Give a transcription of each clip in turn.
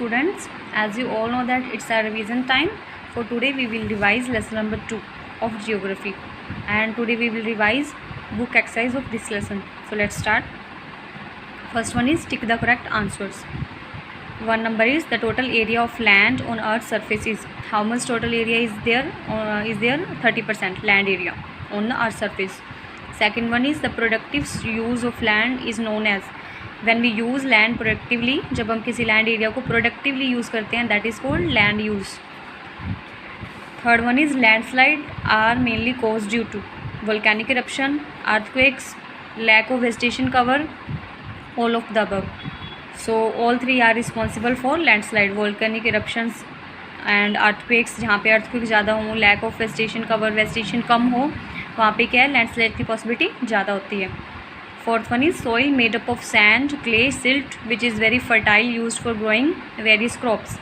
Students, as you all know that it's a revision time. For today we will revise lesson number 2 of geography, and today we will revise book exercise of this lesson. So let's start. First one is tick the correct answers. One number is the total area of land on earth's surface is. How much total area is there? 30% land area on the earth's surface. Second one is the productive use of land is known as. When we use land productively, जब हम किसी land area को productively use करते हैं, that is called land use. Third one is landslide are mainly caused due to volcanic eruption, earthquakes, lack of vegetation cover, all of the above. So all three are responsible for landslide, volcanic eruptions and earthquakes. जहाँ पे earthquake ज़्यादा हो, lack of vegetation cover, vegetation कम हो, वहाँ पे क्या है, landslide की possibility ज़्यादा होती है. Fourth one is soil made up of sand, clay, silt which is very fertile used for growing various crops.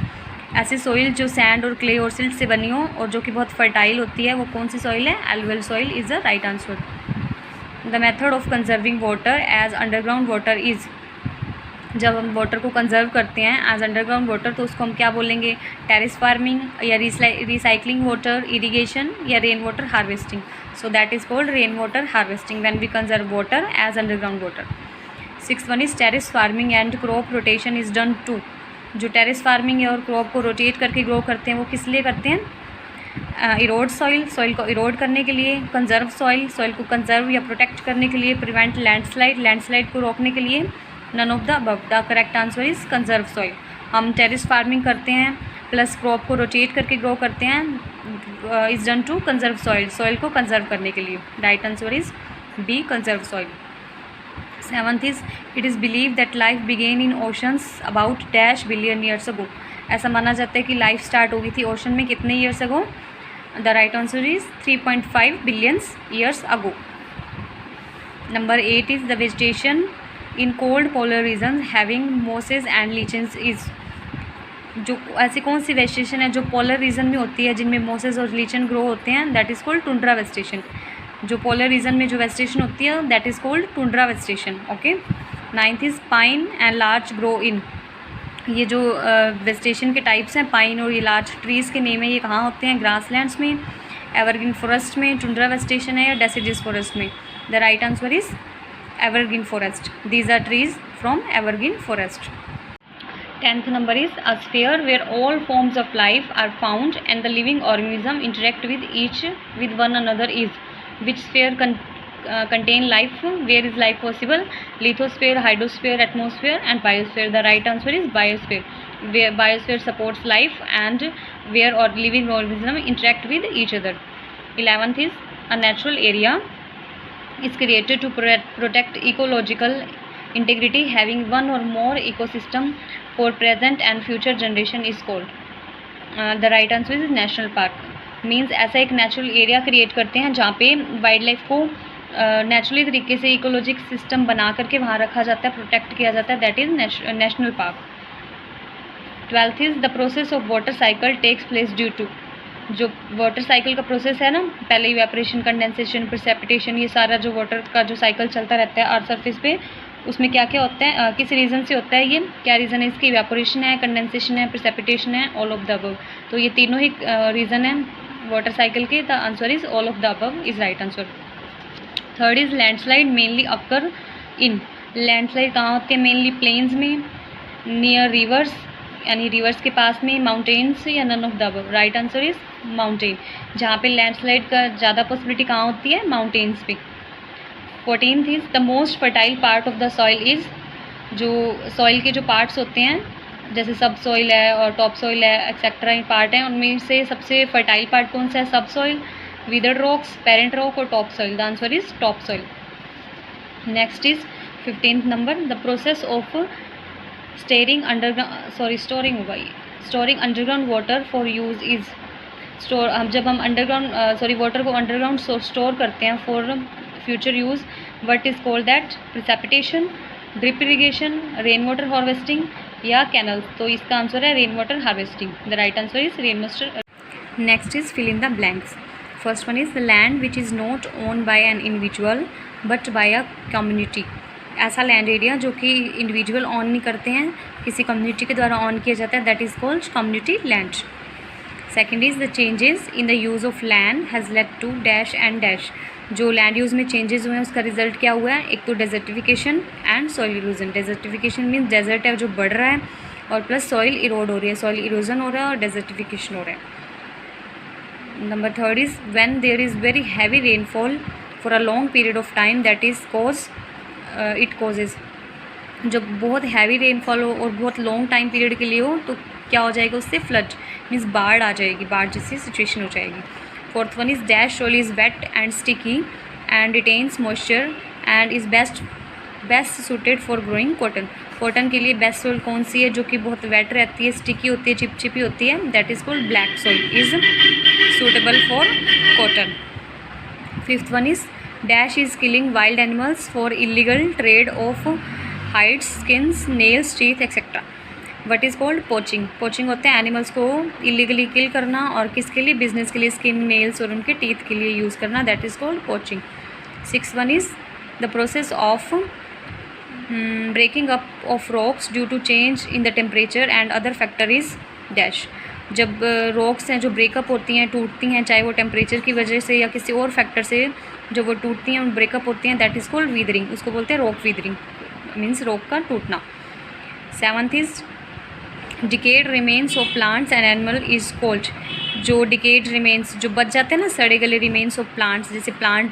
ऐसी soil जो sand और clay और silt से बनी हो और जो कि बहुत fertile होती है, वो कौन सी soil है? Alluvial soil is the right answer. The method of conserving water as underground water is. जब हम वाटर को कंजर्व करते हैं एज अंडरग्राउंड वाटर तो उसको हम क्या बोलेंगे? टेरेस फार्मिंग या रिसाइकलिंग वाटर, इरिगेशन या rain water harvesting. So that is called rain water harvesting when we conserve water as underground water. Six one is terrace farming and crop rotation is done to. जो terrace farming है और crop को rotate करके grow करते हैं वो किस लिए करते हैं? इरोड सॉइल को इरोड करने के लिए, कंजर्व सॉइल को कंजर्व या प्रोटेक्ट करने के लिए, प्रिवेंट लैंडस्लाइड को रोकने के लिए. None of the above. The correct answer is conserve soil. हम टेरेस फार्मिंग करते हैं प्लस क्रॉप को रोटेट करके ग्रो करते हैं, is done to conserve soil को कंजर्व करने के लिए. Right answer is B, conserve soil. Seventh is it is believe that life began in oceans about dash billion years ago. ऐसा माना जाता है कि लाइफ स्टार्ट हो गई थी ओशन में कितने years ago? The right answer is 3.5 billions years ago. Number 8 is the vegetation in cold polar region having mosses and lichens is. जो ऐसी कौन सी वेजिटेशन है जो पोलर रीजन में होती है जिनमें मोसेस और लीचन ग्रो होते हैं? That is called tundra vegetation. जो पोलर रीजन में जो वेजिटेशन होती है that is called tundra vegetation. Okay. Ninth is pine and large grow in. ये जो वेजिटेशन के टाइप्स हैं, पाइन और ये लार्ज ट्रीज़ के नेम है, ये कहाँ होते हैं? ग्रासलैंड्स में, एवरग्रीन फॉरेस्ट में, टुंड्रा वेजिटेशन है या डेसिडियस फॉरेस्ट में? The right answer is evergreen forest. These are trees from evergreen forest. 10th number is a sphere where all forms of life are found and the living organism interact with one another is. Which sphere contain life? Where is life possible? Lithosphere, hydrosphere, atmosphere and biosphere. The right answer is biosphere. Where biosphere supports life and where or living organism interact with each other. 11th is a natural area is created to protect ecological integrity having one or more ecosystem for present and future generation is called. The right answer is national park. Means ऐसा एक natural area create करते हैं जहाँ पे wild life को naturally तरीके से ecologic system बना करके वहाँ रखा जाता है, प्रोटेक्ट किया जाता है. That is national park. 12th is the process of water cycle takes place due to. जो वाटर साइकिल का प्रोसेस है ना, पहले इवेपोरेशन, कंडेंसेशन, प्रेसिपिटेशन, ये सारा जो वाटर का जो साइकिल चलता रहता है अर्थ सरफेस पे, उसमें क्या क्या होता है, किस रीज़न से होता है ये? क्या रीज़न है इसकी? इवेपोरेशन है, कंडेंसेशन है, प्रेसिपिटेशन है, ऑल ऑफ द अबव. तो ये तीनों ही रीज़न है वाटर साइकिल के. The answer is all of the above is right answer. Third is landslide mainly occur in. Landslide कहाँ होते हैं? मेनली प्लेन्स में, नियर रिवर्स यानी रिवर्स के पास में, माउंटेन्स या none of the above. Right answer is mountain. जहाँ पे लैंडस्लाइड का ज़्यादा पॉसिबिलिटी कहाँ होती है? माउंटेन्स पे. 14th is the most fertile part of the soil is. जो सॉइल के जो पार्ट्स होते हैं जैसे सब सॉइल है और टॉप सॉइल है एक्सेट्रा पार्ट हैं, उनमें से सबसे फर्टाइल पार्ट कौन सा है? सब soil, weathered rocks, parent rock और top soil. The answer is top soil. Next is 15th number the process of storing underground water for use is. Store जब हम वाटर को अंडरग्राउंड स्टोर करते हैं for future use, what is called that? Precipitation, drip irrigation, rain water harvesting या canal. तो इसका answer है rain water harvesting. The right answer is rain water. Next is fill in the blanks. First one is the land which is not owned by an individual but by a community. ऐसा land area जो कि individual on नहीं करते हैं, किसी community के द्वारा on किया जाता है, that is called community land. Second is the changes in the use of land has led to dash and dash. जो लैंड यूज़ में चेंजेस हुए हैं उसका रिजल्ट क्या हुआ है? एक तो desertification and soil erosion. Desertification means desert है जो बढ़ रहा है, और प्लस सॉइल इरोड हो रही है, सॉइल इरोजन हो रहा है और डेजर्टिफिकेशन हो रहा है। Number third is when there is very heavy rainfall for a long period of time that is it causes. जब बहुत हैवी रेनफॉल हो और बहुत लॉन्ग टाइम पीरियड के लिए हो तो क्या हो जाएगा? उससे फ्लड मीन्स बाढ़ आ जाएगी, बाढ़ जैसी सिचुएशन हो जाएगी। Fourth one is dash soil is wet and sticky and retains moisture and is best suited for growing cotton. Cotton के लिए बेस्ट सॉइल कौन सी है? जो कि बहुत वेट रहती है, स्टिकी होती है, चिपचिपी होती है, that is called black soil is suitable for cotton. Fifth one is dash is killing wild animals for illegal trade of hides, skins, nails, teeth etcetera. What is called poaching. Poaching होता है animals को illegally किल करना, और किसके लिए? Business के लिए, skin, nails और उनके टीथ के लिए यूज़ करना, that is called poaching. Six one is the process of breaking up of rocks due to change in the temperature and other factor is dash. जब रॉक्स हैं जो ब्रेकअप होती हैं, टूटती हैं, चाहे वो टेम्परेचर की वजह से या किसी और फैक्टर से जो वो टूटती हैं, ब्रेकअप होती हैं, दैट इज़ कॉल्ड वीदरिंग। उसको बोलते हैं रॉक वीदरिंग, मीन्स रॉक का टूटना। Seventh is decade remains of plants and animal is called. जो डिकेड रिमेन्स जो बच जाते हैं ना, सड़े गले रिमेन्स ऑफ प्लांट्स, जैसे प्लांट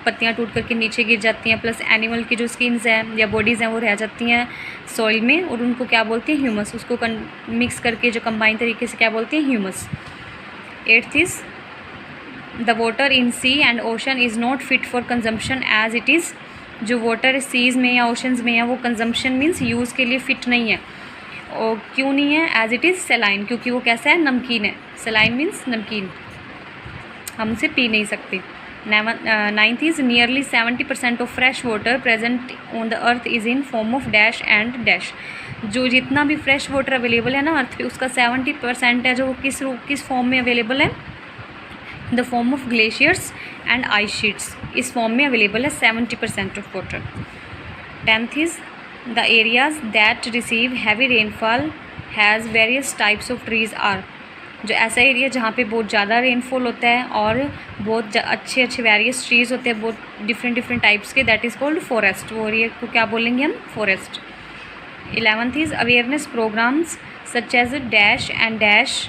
पत्तियाँ टूट करके नीचे गिर जाती हैं, प्लस एनिमल की जो स्किन्स हैं या बॉडीज़ हैं वो रह जाती हैं सॉइल में, और उनको क्या बोलते हैं? ह्यूमस। उसको मिक्स करके जो कंबाइन तरीके से क्या बोलते हैं? Humus. Eighth is the water in sea and ocean is not fit for consumption as it is. जो वाटर सीज़ में या ओशंस में है वो कंजम्पशन मीन्स यूज़ के लिए फ़िट नहीं है। और क्यों नहीं है? एज इट इज़ सेलाइन, क्योंकि वो कैसा है? नमकीन है। सेलाइन मीन्स नमकीन, हम उसे पी नहीं सकते। Ninth is nearly 70% of fresh water present on the earth is in form of dash and dash. जो जितना भी फ्रेश वाटर अवेलेबल है ना अर्थ पे, उसका 70% है जो किस फॉर्म में अवेलेबल है? The form of glaciers and ice sheets. इस फॉर्म में अवेलेबल है 70% of water. Tenth is the areas that receive heavy rainfall has various types of trees are. जो ऐसा एरिया जहाँ पे बहुत ज़्यादा रेनफॉल होता है और बहुत अच्छे वेरियस ट्रीज़ होते हैं, बहुत डिफरेंट टाइप्स के, दैट इज़ कॉल्ड फॉरेस्ट। वो एरिया को क्या बोलेंगे हम? Forest. 11th is awareness programmes such as dash and dash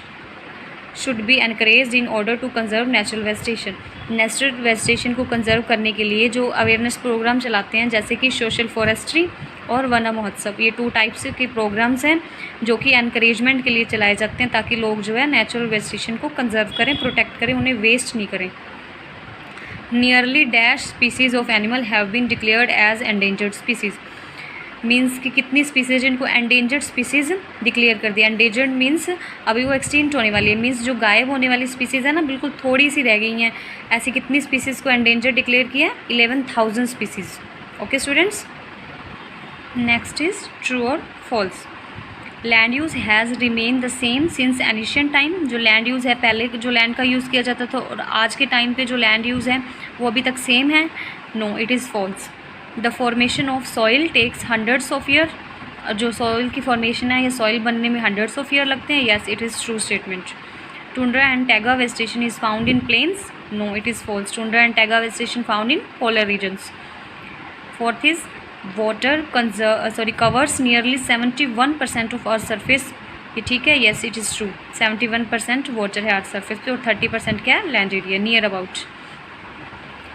should be encourage in order to conserve natural vegetation. Natural vegetation को कंजर्व करने के लिए जो अवेयरनेस प्रोग्राम चलाते हैं, जैसे कि सोशल फॉरेस्ट्री और वन महोत्सव, ये 2 टाइप्स के प्रोग्राम्स हैं जो कि एनकरेजमेंट के लिए चलाए जाते हैं, ताकि लोग जो है नेचुरल वेजिटेशन को कंजर्व करें, प्रोटेक्ट करें, उन्हें वेस्ट नहीं करें। Nearly dash species of animal have been declared as endangered species. Means कि कितनी स्पीसीज इनको एंडेंजर्ड स्पीसीज डिक्लेयर कर दिया। एंडेंजर्ड मीन्स अभी वो एक्सटिंक्ट होने वाली है, मीन्स जो गायब होने वाली स्पीसीज है ना, बिल्कुल थोड़ी सी रह गई हैं। ऐसी कितनी स्पीसीज़ को एंडेंजर्ड डिक्लेयर किया? 11,000 species. Okay students, next is true और false. Land use has remain the same since ancient time. जो लैंड यूज़ है, पहले जो लैंड का यूज़ किया जाता था और आज के टाइम पे जो लैंड यूज़ है वो अभी तक सेम है? No, it is false. The formation of soil takes hundreds of year. जो सॉइल की फॉर्मेशन है या सॉइल बनने में हंड्रेड्स ऑफ ईयर लगते हैं? Yes, it is true statement. Tundra and taiga vegetation is found in plains? No, it is false. Tundra and taiga vegetation found in polar regions. Fourth is water covers nearly 71% of earth surface. ये ठीक है? Yes, it is true. 71% water है earth surface पे और 30% क्या है? Land area, near about.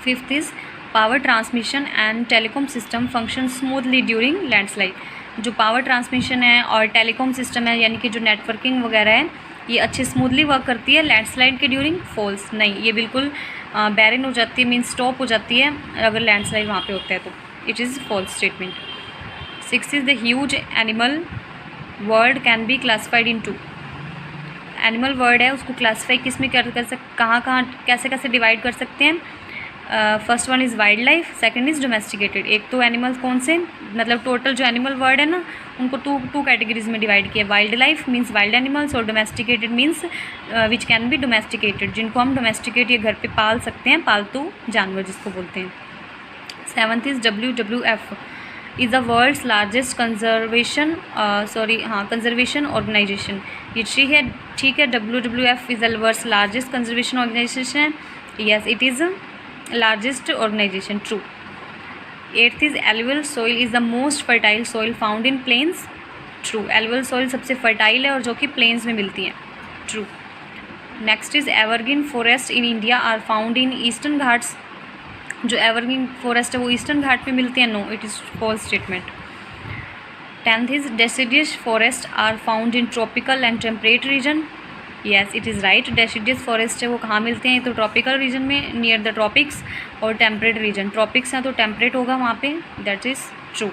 Fifth is power transmission and telecom system function smoothly during landslide. जो power transmission है और टेलीकॉम सिस्टम है, यानी कि जो नेटवर्किंग वगैरह है, ये अच्छे स्मूथली वर्क करती है लैंडस्लाइड के ड्यूरिंग? फॉल्स। नहीं, ये बिल्कुल बैरन हो जाती है, मीन्स स्टॉप हो जाती है अगर लैंडस्लाइड वहाँ पे होता है, तो it is false statement. Six is the huge animal world can be classified in 2। Animal world है, उसको क्लासीफाई किस में कर सकते, कहाँ कैसे डिवाइड कर सकते हैं? First one is wild life, second is domesticated. एक तो एनिमल्स कौन से, मतलब टोटल जो एनिमल वर्ल्ड है ना, उनको टू कैटेगरीज में डिवाइड किया। Wild life means wild animals, और domesticated means which can be domesticated, जिनको हम डोमेस्टिकेट या घर पे पाल सकते हैं, पालतू जानवर जिसको बोलते हैं। Seventh is WWF is the world's largest conservation organisation. ये ठीक है WWF is the world's largest conservation organisation. Yes, it is largest organisation, true. 8th is alluvial soil is the most fertile soil found in plains. True, alluvial soil सबसे फर्टाइल है और जो कि plains में मिलती हैं। True. Next is evergreen forest in India are found in eastern Ghats. जो एवरग्रीन फॉरेस्ट है वो ईस्टर्न घाट में मिलती है। No, it is false statement. 10th is deciduous forest are found in tropical and temperate region. Yes, it is right. Deciduous forest है वो कहाँ मिलते हैं? तो ट्रॉपिकल रीजन में, नियर द ट्रॉपिक्स, और टेम्परेट रीजन, ट्रॉपिक्स हैं तो टेम्परेट होगा वहाँ पे। That is true.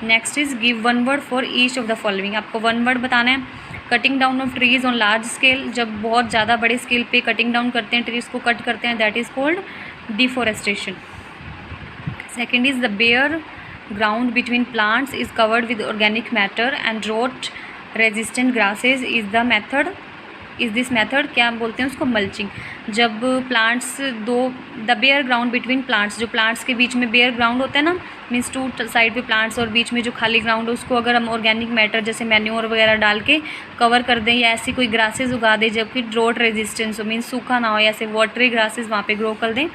Next is give one word for each of the following. आपको वन वर्ड बताना है। Cutting down of trees on large scale, जब बहुत ज़्यादा बड़े स्केल पे कटिंग डाउन करते हैं, ट्रीज़ को कट करते हैं, that is called deforestation. Second is the bare ground between plants is covered with organic matter and drought resistant grasses is this method क्या बोलते हैं उसको? मल्चिंग। जब plants the bare ground between plants, जो plants के बीच में bare ground होता है ना, मीन्स टू साइड पे प्लांट्स और बीच में जो खाली ग्राउंड है, उसको अगर हम ऑर्गेनिक मैटर जैसे मैन्योर वगैरह डाल के कवर कर दें या ऐसी कोई ग्रासेज उगा दें जबकि ड्रॉट रेजिस्टेंस हो, मीन्स सूखा ना हो, ऐसे वाटरी ग्रासेज वहाँ पे ग्रो कर दें,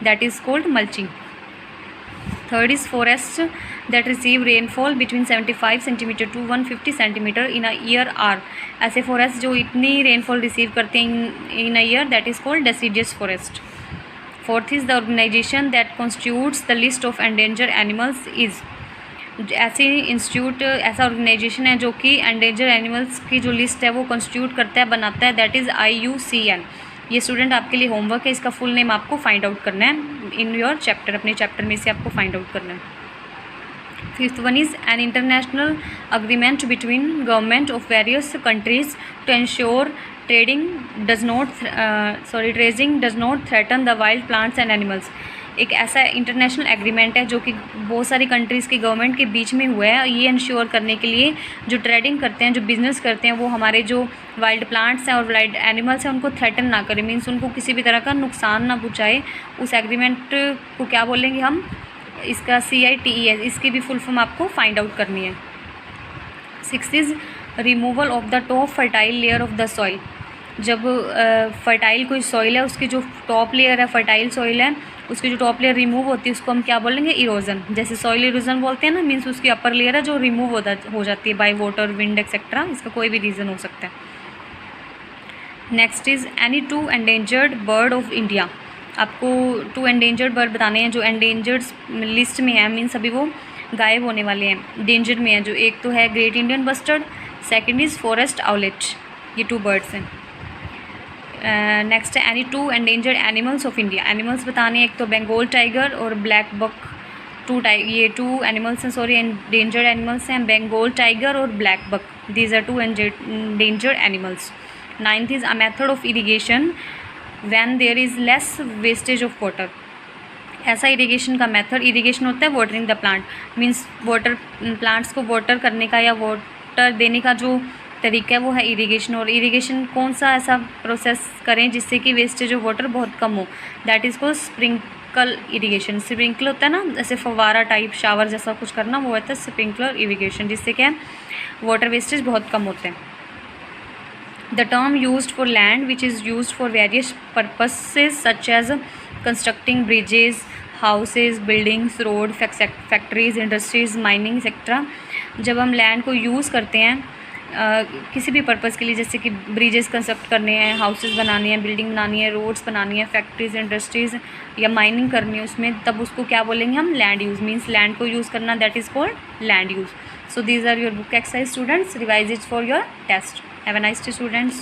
that is called mulching. Third is forest that receive rainfall between 75 centimetre to 150 centimetre in a year are. ऐसे फॉरेस्ट जो इतनी रेनफॉल रिसीव करते हैं in a year, that is called deciduous forest. Fourth is the organization that constitutes the list of endanger animals is. ऐसा organization है जो कि endanger animals की जो लिस्ट है वो कॉन्स्टिट्यूट करता है, बनाता है, दैट इज़ IUCN। ये स्टूडेंट आपके लिए होमवर्क है, इसका फुल नेम आपको फाइंड आउट करना है इन योर चैप्टर, अपने चैप्टर में से आपको फाइंड आउट करना है। Fifth one is an international agreement between government of various countries to ensure trading does not threaten the wild plants and animals. एक ऐसा इंटरनेशनल एग्रीमेंट है जो कि बहुत सारी कंट्रीज़ की गवर्नमेंट के बीच में हुआ है, ये इंश्योर करने के लिए जो ट्रेडिंग करते हैं, जो बिज़नेस करते हैं, वो हमारे जो वाइल्ड प्लांट्स हैं और वाइल्ड एनिमल्स हैं उनको थ्रेटन ना करें, मीन्स उनको किसी भी तरह का नुकसान ना पहुँचाए। उस एग्रीमेंट को क्या बोलेंगे हम? इसका CITES, इसकी भी फुल फॉर्म आपको फाइंड आउट करनी है। Sixth is removal of the top fertile layer of the soil. जब फर्टाइल कोई सॉइल है, उसकी जो टॉप लेयर है, फर्टाइल सॉइल है, उसकी जो टॉप लेयर रिमूव होती है उसको हम क्या बोलेंगे? इरोजन। जैसे सॉइल इरोजन बोलते हैं ना, मीन्स उसकी अपर लेयर है जो रिमूव हो जाती है बाय वाटर, विंड एक्सेट्रा। इसका कोई भी रीज़न हो सकता है। Next is any 2 endangered bird of India. आपको 2 एंडेंजर्ड बर्ड बताने हैं जो एंडेंजर्ड लिस्ट में है, मीन्स अभी वो गायब होने वाले हैं, डेंजर में है। जो एक तो है great Indian bustard, second is forest owlet. ये 2 बर्ड्स हैं। नेक्स्ट है any 2 endangered animals of India. Animals बताने हैं, एक तो बंगाल टाइगर और ब्लैक बक। ये 2 एनिमल्स हैं, सॉरी एंडेंजर्ड एनिमल्स हैं, बंगाल टाइगर और blackbuck. These are 2 endangered animals. 9th is a method of irrigation when there is less wastage of water. ऐसा इरीगेशन का मेथड, इरीगेशन होता है watering the plant, means water, plants को water करने का या वाटर देने का जो तरीका है वो है इरीगेशन। और इरीगेशन कौन सा ऐसा प्रोसेस करें जिससे कि वेस्टेज ऑफ वाटर बहुत कम हो, दैट इज़ को स्प्रिंकल इरीगेशन। स्प्रिंकल होता है ना, जैसे फव्वारा टाइप शावर जैसा कुछ करना, वो होता है स्प्रिंकलर इरीगेशन, जिससे क्या वाटर वेस्टेज बहुत कम होते हैं। The term used for land which is used for various purposes such as constructing bridges, houses, buildings, road, factories, industries, mining, etc. जब हम लैंड को यूज़ करते हैं किसी भी पर्पज़ के लिए, जैसे कि ब्रिजेस कंस्ट्रक्ट करने हैं, हाउसेस बनाने हैं, बिल्डिंग बनानी है, रोड्स बनानी है, फैक्ट्रीज, इंडस्ट्रीज़ या माइनिंग करनी है उसमें, तब उसको क्या बोलेंगे हम? Land use. मीन्स लैंड को यूज़ करना, that is called land use. So these are your book exercise, students. Revise it for your test. Have a nice day, students.